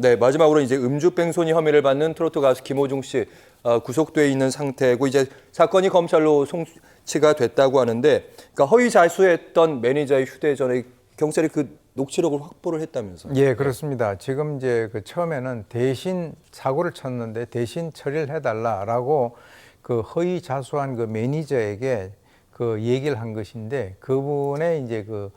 네, 마지막으로 이제 음주뺑소니 혐의를 받는 트로트 가수 김호중 씨 구속돼 있는 상태고 이제 사건이 검찰로 송치가 됐다고 하는데, 그러니까 허위 자수했던 매니저의 휴대전에 경찰이 그 녹취록을 확보를 했다면서요? 예, 그렇습니다. 지금 이제 그 처음에는 대신 사고를 쳤는데 대신 처리를 해달라라고 그 허위 자수한 그 매니저에게 그 얘기를 한 것인데, 그분의 이제 그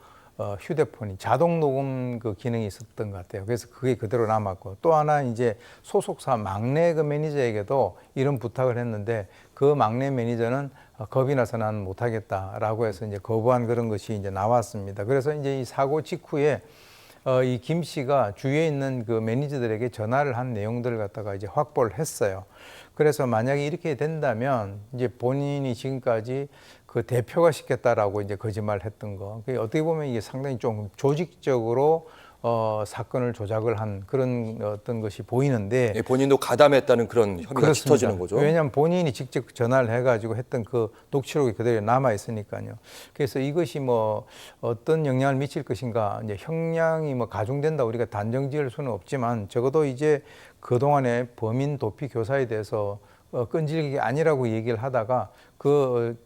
휴대폰이 자동 녹음 그 기능이 있었던 것 같아요. 그래서 그게 그대로 남았고, 또 하나 이제 소속사 막내 그 매니저에게도 이런 부탁을 했는데, 그 막내 매니저는 겁이 나서 난 못하겠다라고 해서 이제 거부한 그런 것이 이제 나왔습니다. 그래서 이제 이 사고 직후에 이 김 씨가 주위에 있는 그 매니저들에게 전화를 한 내용들을 갖다가 이제 확보를 했어요. 그래서 만약에 이렇게 된다면 이제 본인이 지금까지 그 대표가 시켰다라고 이제 거짓말을 했던 거. 어떻게 보면 이게 상당히 좀 조직적으로 사건을 조작을 한 그런 어떤 것이 보이는데, 예, 본인도 가담했다는 그런 혐의가 짙어지는 거죠. 왜냐하면 본인이 직접 전화를 해가지고 했던 그 녹취록이 그대로 남아 있으니까요. 그래서 이것이 뭐 어떤 영향을 미칠 것인가, 이제 형량이 뭐 가중된다 우리가 단정지을 수는 없지만, 적어도 이제 그동안의 범인 도피 교사에 대해서 끈질기게 아니라고 얘기를 하다가 그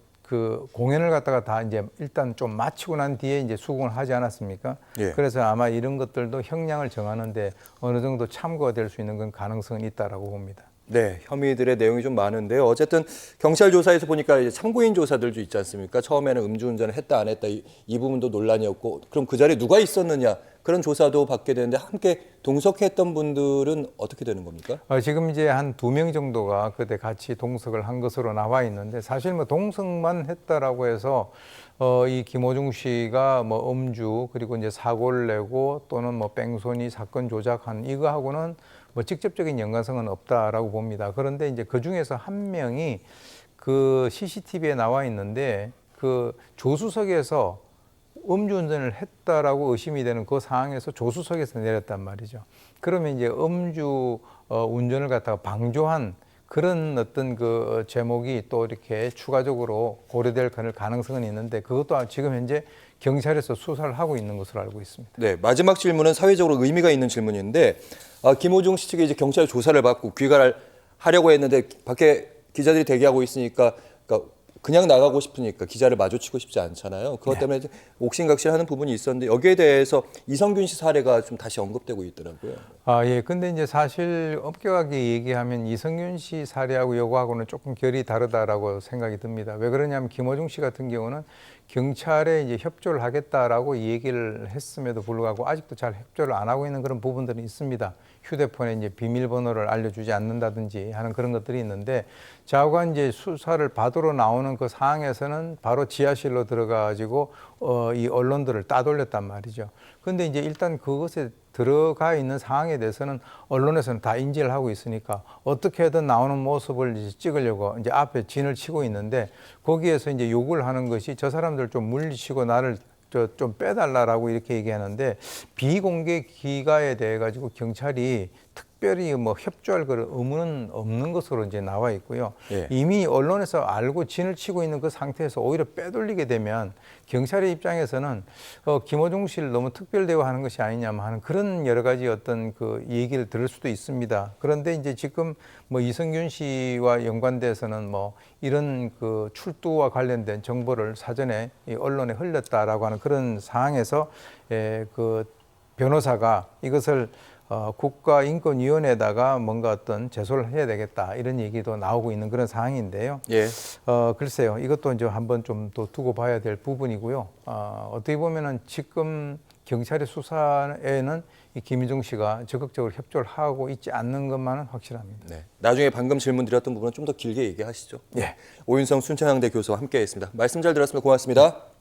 공연을 갖다가 다 이제 일단 좀 마치고 난 뒤에 이제 수긍을 하지 않았습니까? 예. 그래서 아마 이런 것들도 형량을 정하는데 어느 정도 참고가 될 수 있는 건 가능성은 있다라고 봅니다. 네, 혐의들의 내용이 좀 많은데요. 어쨌든 경찰 조사에서 보니까 이제 참고인 조사들도 있지 않습니까? 처음에는 음주운전을 했다 안 했다 이 부분도 논란이었고, 그럼 그 자리에 누가 있었느냐 그런 조사도 받게 되는데, 함께 동석했던 분들은 어떻게 되는 겁니까? 지금 이제 한 2명 정도가 그때 같이 동석을 한 것으로 나와 있는데, 사실 뭐 동석만 했다라고 해서 이 김호중 씨가 뭐 음주 그리고 이제 사고를 내고 또는 뭐 뺑소니 사건 조작한 이거하고는 뭐 직접적인 연관성은 없다라고 봅니다. 그런데 이제 그 중에서 한 명이 그 CCTV에 나와 있는데, 그 조수석에서 음주운전을 했다라고 의심이 되는 그 상황에서 조수석에서 내렸단 말이죠. 그러면 이제 음주 운전을 갖다가 방조한 그런 어떤 그 제목이 또 이렇게 추가적으로 고려될 가능성은 있는데, 그것도 지금 현재 경찰에서 수사를 하고 있는 것으로 알고 있습니다. 네, 마지막 질문은 사회적으로 의미가 있는 질문인데, 김호중 씨 측이 이제 경찰 조사를 받고 귀가를 하려고 했는데 밖에 기자들이 대기하고 있으니까, 그러니까 그냥 나가고 싶으니까 기자를 마주치고 싶지 않잖아요. 그것 때문에 네. 옥신각신하는 부분이 있었는데, 여기에 대해서 이성균 씨 사례가 좀 다시 언급되고 있더라고요. 예. 근데 이제 사실 엄격하게 얘기하면 이성균 씨 사례하고 요거하고는 조금 결이 다르다라고 생각이 듭니다. 왜 그러냐면 김호중 씨 같은 경우는 경찰에 이제 협조를 하겠다라고 얘기를 했음에도 불구하고 아직도 잘 협조를 안 하고 있는 그런 부분들이 있습니다. 휴대폰에 이제 비밀번호를 알려주지 않는다든지 하는 그런 것들이 있는데, 자우가 이제 수사를 받으러 나오는 그 상황에서는 바로 지하실로 들어가가지고 이 언론들을 따돌렸단 말이죠. 근데 이제 일단 그것에 들어가 있는 상황에 대해서는 언론에서는 다 인지를 하고 있으니까 어떻게든 나오는 모습을 이제 찍으려고 이제 앞에 진을 치고 있는데, 거기에서 이제 요구를 하는 것이 저 사람들 좀 물리치고 나를 좀 빼달라라고 이렇게 얘기하는데, 비공개 기가에 대해 가지고 경찰이 특별히 뭐 협조할 그런 의무는 없는 것으로 이제 나와 있고요. 예. 이미 언론에서 알고 진을 치고 있는 그 상태에서 오히려 빼돌리게 되면 경찰의 입장에서는 김호중 씨를 너무 특별 대우하는 것이 아니냐 하는 그런 여러 가지 어떤 그 얘기를 들을 수도 있습니다. 그런데 이제 지금 뭐 이성균 씨와 연관돼서는 뭐 이런 그 출두와 관련된 정보를 사전에 이 언론에 흘렸다라고 하는 그런 상황에서 그 변호사가 이것을 국가인권위원회에다가 뭔가 어떤 제소를 해야 되겠다 이런 얘기도 나오고 있는 그런 상황인데요. 예. 글쎄요, 이것도 이제 한번 좀 더 두고 봐야 될 부분이고요. 어떻게 보면은 지금 경찰의 수사에는 이 김희중 씨가 적극적으로 협조를 하고 있지 않는 것만은 확실합니다. 네. 나중에 방금 질문 드렸던 부분은 좀 더 길게 얘기하시죠. 예. 오윤성 순천향대 교수와 함께했습니다. 말씀 잘 들었습니다. 고맙습니다.